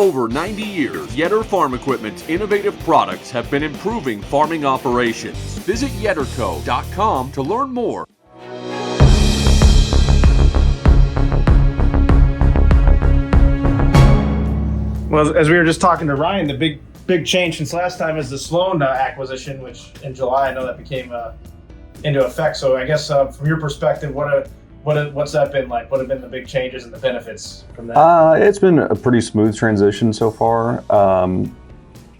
over 90 years, Yetter Farm Equipment's innovative products have been improving farming operations. Visit yetterco.com to learn more. Well, as we were just talking to Ryan, the big change since last time is the Sloan acquisition, which in July I know that became into effect. So I guess from your perspective, what's that been like? What have been the big changes and the benefits from that? It's been a pretty smooth transition so far.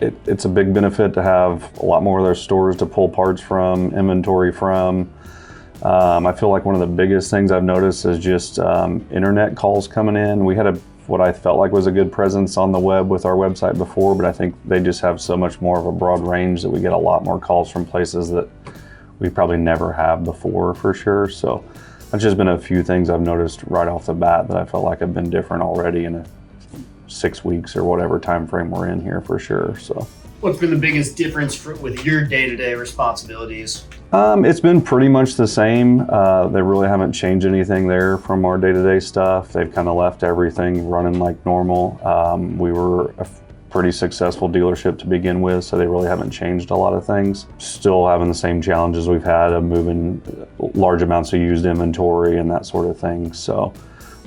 It's a big benefit to have a lot more of those stores to pull parts from, inventory from. I feel like one of the biggest things I've noticed is just internet calls coming in. We had what I felt like was a good presence on the web with our website before, but I think they just have so much more of a broad range that we get a lot more calls from places that we probably never have before, for sure. So that's just been a few things I've noticed right off the bat that I felt like have been different already in 6 weeks or whatever time frame we're in here, for sure. So what's been the biggest difference with your day-to-day responsibilities? It's been pretty much the same. They really haven't changed anything there from our day-to-day stuff. They've kind of left everything running like normal. We were a pretty successful dealership to begin with, so they really haven't changed a lot of things. Still having the same challenges we've had of moving large amounts of used inventory and that sort of thing. So,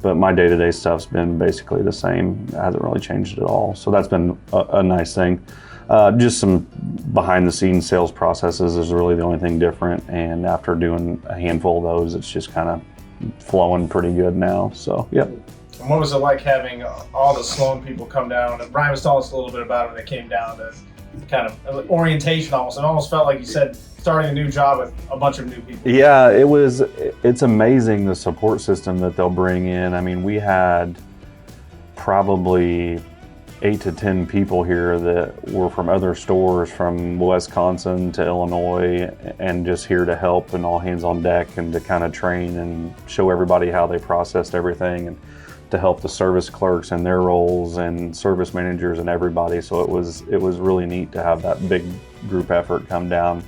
but my day-to-day stuff's been basically the same. It hasn't really changed at all. So that's been a nice thing. Just some behind-the-scenes sales processes is really the only thing different, and after doing a handful of those, it's just kind of flowing pretty good now. So, yep. And what was it like having all the Sloan people come down? And Brian was telling us a little bit about it when they came down to kind of orientation almost. It almost felt like you said starting a new job with a bunch of new people. Yeah, it's amazing the support system that they'll bring in. I mean, we had probably 8 to 10 people here that were from other stores from Wisconsin to Illinois and just here to help and all hands on deck and to kind of train and show everybody how they processed everything and to help the service clerks and their roles and service managers and everybody. So it was really neat to have that big group effort come down.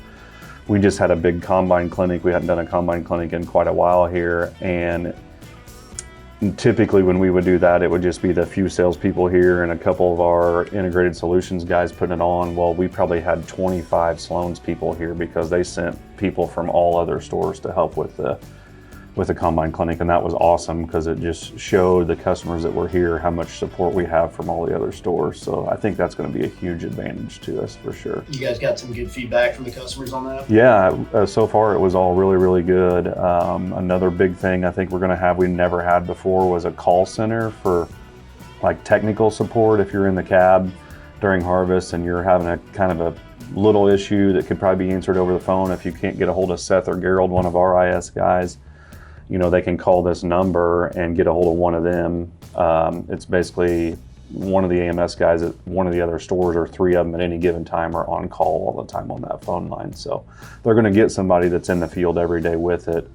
We just had a big combine clinic. We hadn't done a combine clinic in quite a while here, and typically when we would do that, it would just be the few salespeople here and a couple of our integrated solutions guys putting it on. Well, we probably had 25 Sloan's people here because they sent people from all other stores to help with the combine clinic, and that was awesome because it just showed the customers that were here how much support we have from all the other stores. So I think that's going to be a huge advantage to us for sure. You guys got some good feedback from the customers on that? Yeah, so far it was all really, really good. Another big thing I think we're going to have we never had before was a call center for like technical support. If you're in the cab during harvest and you're having a kind of a little issue that could probably be answered over the phone, if you can't get a hold of Seth or Gerald, one of our IS guys, you know, they can call this number and get a hold of one of them. It's basically one of the AMS guys at one of the other stores, or 3 of them at any given time, are on call all the time on that phone line. So they're going to get somebody that's in the field every day with it.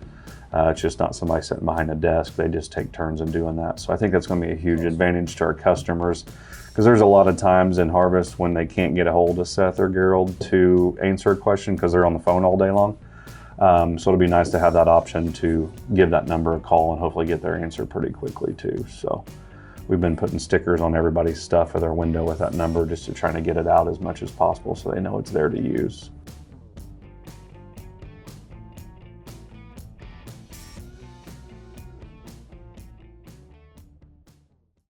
It's just not somebody sitting behind a desk. They just take turns in doing that. So I think that's going to be a huge advantage to our customers, because there's a lot of times in harvest when they can't get a hold of Seth or Gerald to answer a question because they're on the phone all day long. So it'll be nice to have that option to give that number a call and hopefully get their answer pretty quickly too. So we've been putting stickers on everybody's stuff or their window with that number just to try to get it out as much as possible so they know it's there to use.